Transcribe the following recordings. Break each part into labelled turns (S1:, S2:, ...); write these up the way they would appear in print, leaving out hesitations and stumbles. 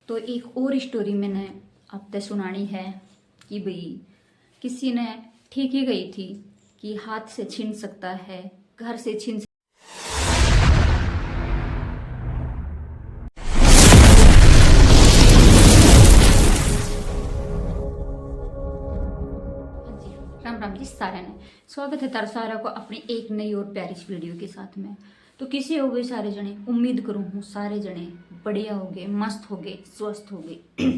S1: तो एक और स्टोरी मैंने अब तक सुनानी है कि भाई किसी ने ठीक ही गई थी कि हाथ से छीन सकता है, घर से छीन जी। राम राम जी सारे ने स्वागत है तार सारा को अपनी एक नई और प्यारी सी वीडियो के साथ में। तो किसी हो गए सारे जने, उम्मीद करूँ हूँ सारे जने बढ़िया हो गए, मस्त हो गए, स्वस्थ हो गए।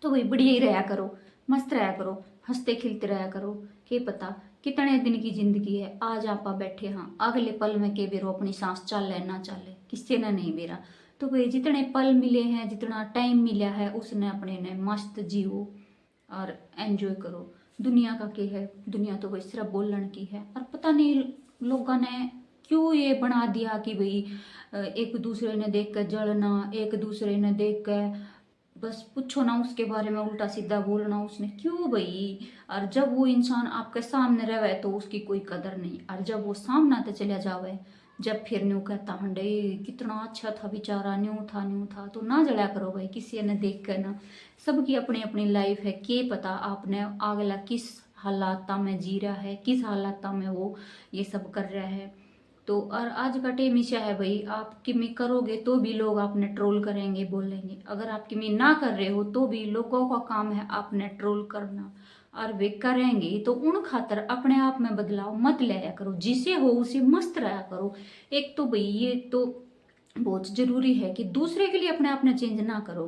S1: तो भाई बढ़िया ही रहा करो, मस्त रहा करो, हंसते खिलते रहा करो। के पता कितने दिन की जिंदगी है, आज आपा बैठे हाँ, अगले पल में के बेरो अपनी सांस चले ना चले किसी ने नहीं बेरा। तो भाई जितने पल मिले हैं, जितना टाइम मिला है, उसने अपने ने मस्त जियो और एंजॉय करो। दुनिया का क्या है, दुनिया तो भाई सिर्फ बोलने की है। और पता नहीं लोगों ने क्यों ये बना दिया कि भाई एक दूसरे ने देख कर जलना, एक दूसरे ने देख कर बस पूछो ना उसके बारे में उल्टा सीधा बोलना, उसने क्यों भाई। और जब वो इंसान आपके सामने रहे तो उसकी कोई कदर नहीं, और जब वो सामने आते चला जावे, जब फिर न्यू कहता हंडे कितना अच्छा था बेचारा, न्यू था। तो ना जला करो भाई किसी ने देख कर ना। सबकी अपनी अपनी लाइफ है, के पता आपने अगला किस हालात में जी रहा है, किस हालात में वो ये सब कर रहा है। तो और आज का टाइम ऐसा है भाई, आप किमी करोगे तो भी लोग आपने ट्रोल करेंगे, बोलेंगे। अगर आप किमी ना कर रहे हो तो भी लोगों का काम है आपने ट्रोल करना, और वे करेंगे तो उन खातर अपने आप में बदलाव मत लाया करो, जिसे हो उसे मस्त रहा करो। एक तो भाई ये तो बहुत जरूरी है कि दूसरे के लिए अपने आप में चेंज ना करो,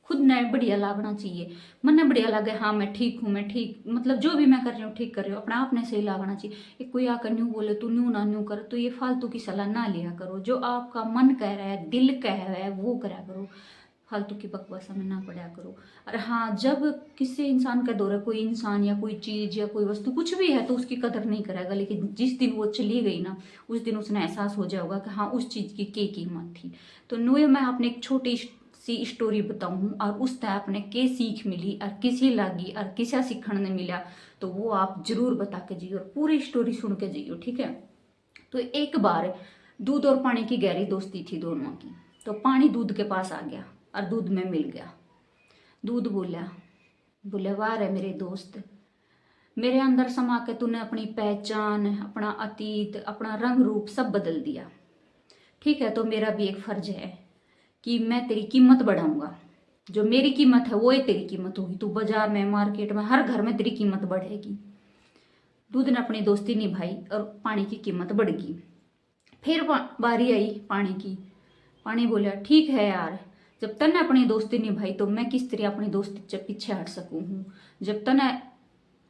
S1: खुद ने बढ़िया लगना चाहिए। मन ने बढ़िया लगे हाँ मैं ठीक हूँ, मैं ठीक, मतलब जो भी मैं कर रही हूँ ठीक कर रही हूँ, अपने आप ने सही लगना चाहिए। एक कोई आकर न्यू बोले तो न्यू ना न्यू कर, तो ये फालतू की सलाह ना लिया करो। जो आपका मन कह रहा है, दिल कह रहा है, वो करा करो। फालतू की बकवासा में ना पड़ा करो। और हाँ, जब किसी इंसान का दौर है, कोई इंसान या कोई चीज या कोई वस्तु कुछ भी है, तो उसकी कदर नहीं करेगा। लेकिन जिस दिन वो चली गई ना, उस दिन उसने एहसास हो जाएगा कि हाँ उस चीज की क्या कीमत थी। तो नुए मैं आपने एक छोटी सी स्टोरी बताऊँ और उस टाइम आपने के सीख मिली और किसी लागी और किसा सीखने मिला, तो वो आप जरूर बता के जाइए और पूरी स्टोरी सुन के जाइए, ठीक है। तो एक बार दूध और पानी की गहरी दोस्ती थी दोनों की। तो पानी दूध के पास आ गया और दूध में मिल गया। दूध बोला, बोले वाह रे मेरे दोस्त, मेरे अंदर समा के तूने अपनी पहचान, अपना अतीत, अपना रंग रूप सब बदल दिया। ठीक है, तो मेरा भी एक फर्ज है कि मैं तेरी कीमत बढ़ाऊंगा। जो मेरी कीमत है वो ही तेरी कीमत होगी। तू बाजार में, मार्केट में, हर घर में तेरी कीमत बढ़ेगी। दूध ने अपनी दोस्ती निभाई और पानी की कीमत बढ़ गई। फिर बारी आई पानी की। पानी बोला ठीक है यार, जब तने अपनी दोस्ती निभाई तो मैं किस तरह अपनी दोस्ती से पीछे हट सकूं हूँ। जब तने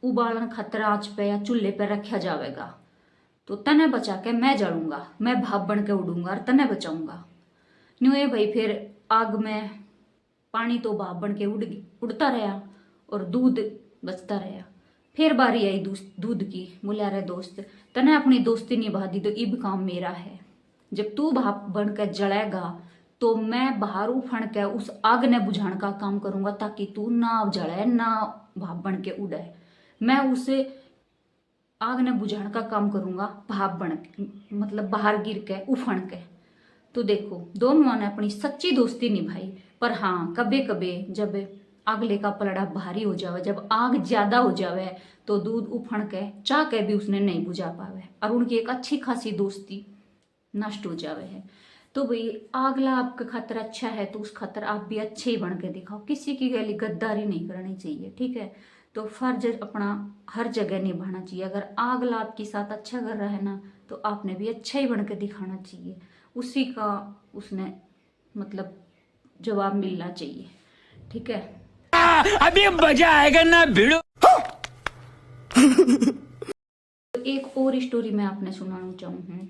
S1: उबालन खातर आंच पे या चूल्हे पे रखा जाएगा, तो तने बचा के मैं जलूंगा, मैं भाप बन के उड़ूंगा और तने बचाऊंगा। न्यू ये भाई फिर आग में पानी तो भाप बन के उड़ता रहा और दूध बचता रहा। फिर बारी आई दूध की। बोला रे दोस्त, तने अपनी दोस्ती निभा दी तो इब काम मेरा है। जब तू भाप बन के जलेगा तो मैं बाहर उफण के उस आग ने बुझाने का काम करूंगा, ताकि तू ना जले ना भाप बन के उड़े। मैं उस आग ने बुझाने का काम करूंगा भाप बन के, मतलब बाहर गिर के उफण के। तो देखो दोनों ने अपनी सच्ची दोस्ती निभाई। पर हाँ, कभी कभी जब अगले का पलड़ा भारी हो जावे, जब आग ज्यादा हो जावे, तो दूध उफण के चाह के भी उसने नहीं बुझा पावे और उनकी एक अच्छी खासी दोस्ती नष्ट हो जावे है। तो भाई अगला आपका खातर अच्छा है तो उस खातर आप भी अच्छे ही बन के दिखाओ, किसी की गली गद्दारी नहीं करनी चाहिए, ठीक है। तो फर्ज अपना हर जगह निभाना चाहिए। अगर अगला आपके साथ अच्छा कर रहा है ना, तो आपने भी अच्छा ही बन के दिखाना चाहिए। उसी का उसने मतलब जवाब मिलना चाहिए, ठीक है।
S2: अभी मजा आएगा ना भिड़ो।
S1: तो एक और स्टोरी मैं आपने सुनाना चाहूँ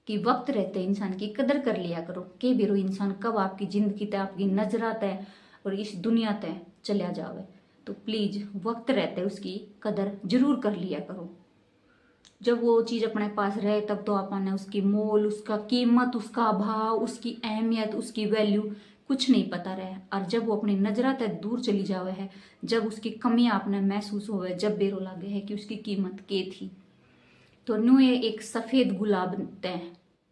S1: कि वक्त रहते इंसान की कदर कर लिया करो। के बिरो इंसान कब आपकी जिंदगी तय, आपकी नजरा तय और इस दुनिया तय चला जावे। तो प्लीज वक्त रहते उसकी कदर जरूर कर लिया करो। जब वो चीज अपने पास रहे तब तो आपने उसकी मोल, उसका कीमत, उसका भाव, उसकी अहमियत, उसकी वैल्यू कुछ नहीं पता रहे। और जब वो अपनी नजरा तक दूर चली जावे है, जब उसकी कमी आपने महसूस होवे, जब बेरो लागे है कि उसकी कीमत के थी। तो न्यू ये एक सफेद गुलाब तय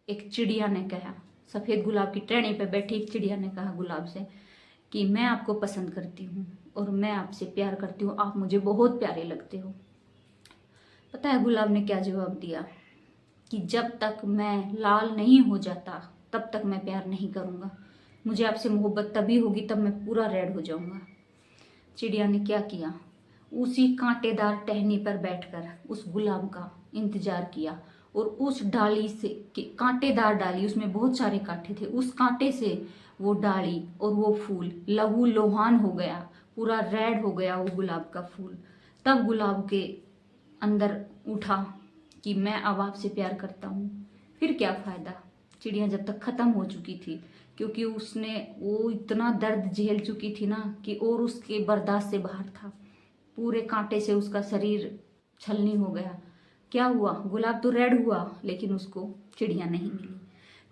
S1: एक चिड़िया ने कहा, सफेद गुलाब की टहनी पे बैठी एक चिड़िया ने कहा गुलाब से कि मैं आपको पसंद करती हूँ और मैं आपसे प्यार करती हूँ, आप मुझे बहुत प्यारे लगते हो। पता है गुलाब ने क्या जवाब दिया कि जब तक मैं लाल नहीं हो जाता तब तक मैं प्यार नहीं करूँगा, मुझे आपसे मोहब्बत तभी होगी तब मैं पूरा रेड हो जाऊँगा। चिड़िया ने क्या किया, उसी कांटेदार टहनी पर बैठकर उस गुलाब का इंतजार किया और उस डाली से कांटेदार डाली, उसमें बहुत सारे कांटे थे, उस कांटे से वो डाली और वो फूल लहू लोहान हो गया, पूरा रेड हो गया वो गुलाब का फूल। तब गुलाब के अंदर उठा कि मैं अब आपसे प्यार करता हूँ। फिर क्या फ़ायदा, चिड़िया जब तक ख़त्म हो चुकी थी, क्योंकि उसने वो इतना दर्द झेल चुकी थी ना कि और उसके बर्दाश्त से बाहर था, पूरे कांटे से उसका शरीर छलनी हो गया। क्या हुआ, गुलाब तो रेड हुआ लेकिन उसको चिड़िया नहीं मिली।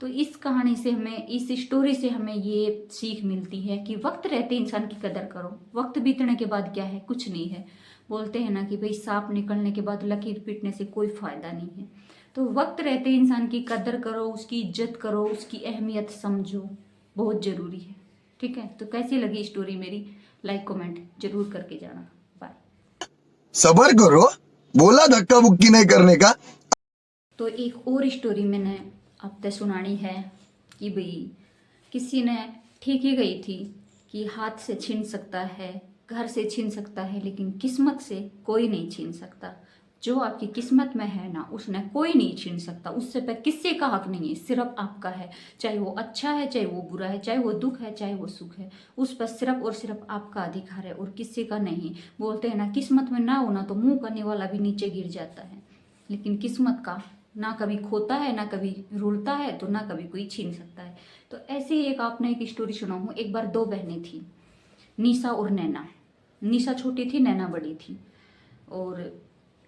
S1: तो इस कहानी से हमें, इस स्टोरी से हमें ये सीख मिलती है कि वक्त रहते इंसान की कदर करो, वक्त बीतने के बाद क्या है, कुछ नहीं है। बोलते हैं ना कि भाई सांप निकलने के बाद लकीर पीटने से कोई फायदा नहीं है। तो वक्त रहते इंसान की कदर करो, उसकी इज्जत करो, उसकी अहमियत समझो, बहुत ज़रूरी है। ठीक है, तो कैसी लगी स्टोरी मेरी, लाइक कमेंट जरूर करके जाना। बाय।
S3: सबर करो, बोला धक्का मुक्की नहीं करने का।
S1: तो एक और स्टोरी मैंने अब तक सुनानी है कि भाई किसी ने ठीक ही गई थी कि हाथ से छीन सकता है, घर से छीन सकता है, लेकिन किस्मत से कोई नहीं छीन सकता। जो आपकी किस्मत में है ना, उसने कोई नहीं छीन सकता, उससे पे किसी का हक नहीं है, सिर्फ आपका है। चाहे वो अच्छा है, चाहे वो बुरा है, चाहे वो दुख है, चाहे वो सुख है, उस पर सिर्फ और सिर्फ आपका अधिकार है और किसी का नहीं। बोलते हैं ना, किस्मत में ना होना तो मुंह करने वाला भी नीचे गिर जाता है, लेकिन किस्मत का ना कभी खोता है, ना कभी रुलता है, तो ना कभी कोई छीन सकता है। तो ऐसे ही एक आपने एक स्टोरी सुना हूँ। एक बार दो बहनें थी, निशा और नैना। निशा छोटी थी, नैना बड़ी थी, और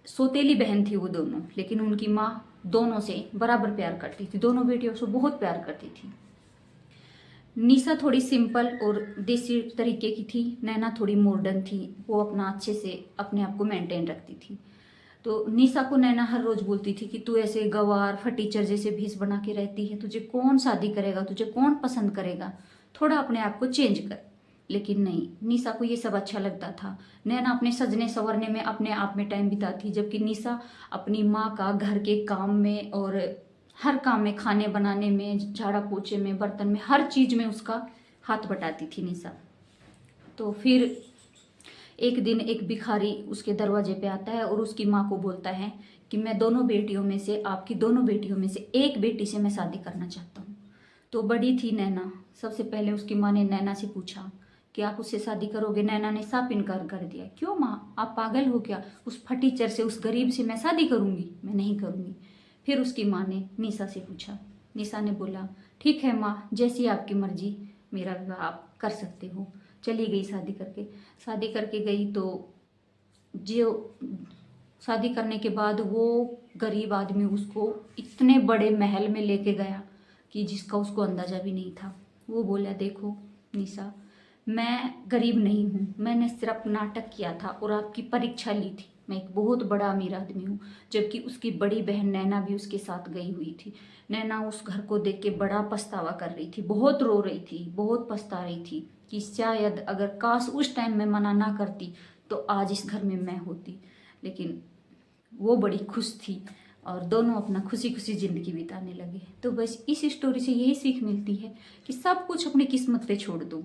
S1: सौतेली बहन थी वो दोनों, लेकिन उनकी माँ दोनों से बराबर प्यार करती थी, दोनों बेटियों से बहुत प्यार करती थी। निशा थोड़ी सिंपल और देसी तरीके की थी, नैना थोड़ी मॉडर्न थी, वो अपना अच्छे से अपने आप को मेंटेन रखती थी। तो निशा को नैना हर रोज बोलती थी कि तू ऐसे गवार फटीचर जैसे भेष बना के रहती है, तुझे कौन शादी करेगा, तुझे कौन पसंद करेगा, थोड़ा अपने आप को चेंज कर। लेकिन नहीं, निशा को ये सब अच्छा लगता था। नैना अपने सजने संवरने में अपने आप में टाइम बिताती, जबकि निशा अपनी माँ का घर के काम में और हर काम में, खाने बनाने में, झाड़ा पोछे में, बर्तन में, हर चीज में उसका हाथ बटाती थी निशा। तो फिर एक दिन एक भिखारी उसके दरवाजे पे आता है और उसकी माँ को बोलता है कि मैं दोनों बेटियों में से, आपकी दोनों बेटियों में से एक बेटी से मैं शादी करना चाहता हूँ। तो बड़ी थी नैना, सबसे पहले उसकी माँ ने नैना से पूछा कि आप उससे शादी करोगे। नैना ने साफ इनकार कर दिया। क्यों माँ, आप पागल हो क्या, उस फटीचर से, उस गरीब से मैं शादी करूँगी, मैं नहीं करूँगी। फिर उसकी माँ ने निशा से पूछा। निशा ने बोला ठीक है माँ, जैसी आपकी मर्जी, मेरा विवाह आप कर सकते हो। चली गई शादी करके। शादी करके गई तो जो शादी करने के बाद वो गरीब आदमी उसको इतने बड़े महल में लेके गया कि जिसका उसको अंदाजा भी नहीं था। वो बोला देखो निशा, मैं गरीब नहीं हूँ, मैंने सिर्फ नाटक किया था और आपकी परीक्षा ली थी, मैं एक बहुत बड़ा अमीर आदमी हूँ। जबकि उसकी बड़ी बहन नैना भी उसके साथ गई हुई थी। नैना उस घर को देख के बड़ा पछतावा कर रही थी, बहुत रो रही थी, बहुत पछता रही थी कि शायद अगर काश उस टाइम में मना ना करती तो आज इस घर में मैं होती। लेकिन वो बड़ी खुश थी और दोनों अपना खुशी खुशी ज़िंदगी बिताने लगे। तो बस इस स्टोरी से यही सीख मिलती है कि सब कुछ अपनी किस्मत पे छोड़ दो।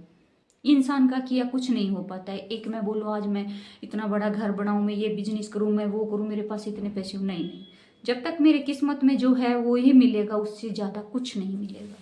S1: इंसान का किया कुछ नहीं हो पाता है। एक मैं बोलूँ आज मैं इतना बड़ा घर बनाऊँ, मैं ये बिजनेस करूँ, मैं वो करूँ, मेरे पास इतने पैसे हो, नहीं नहीं, जब तक मेरे किस्मत में जो है वो ही मिलेगा, उससे ज़्यादा कुछ नहीं मिलेगा।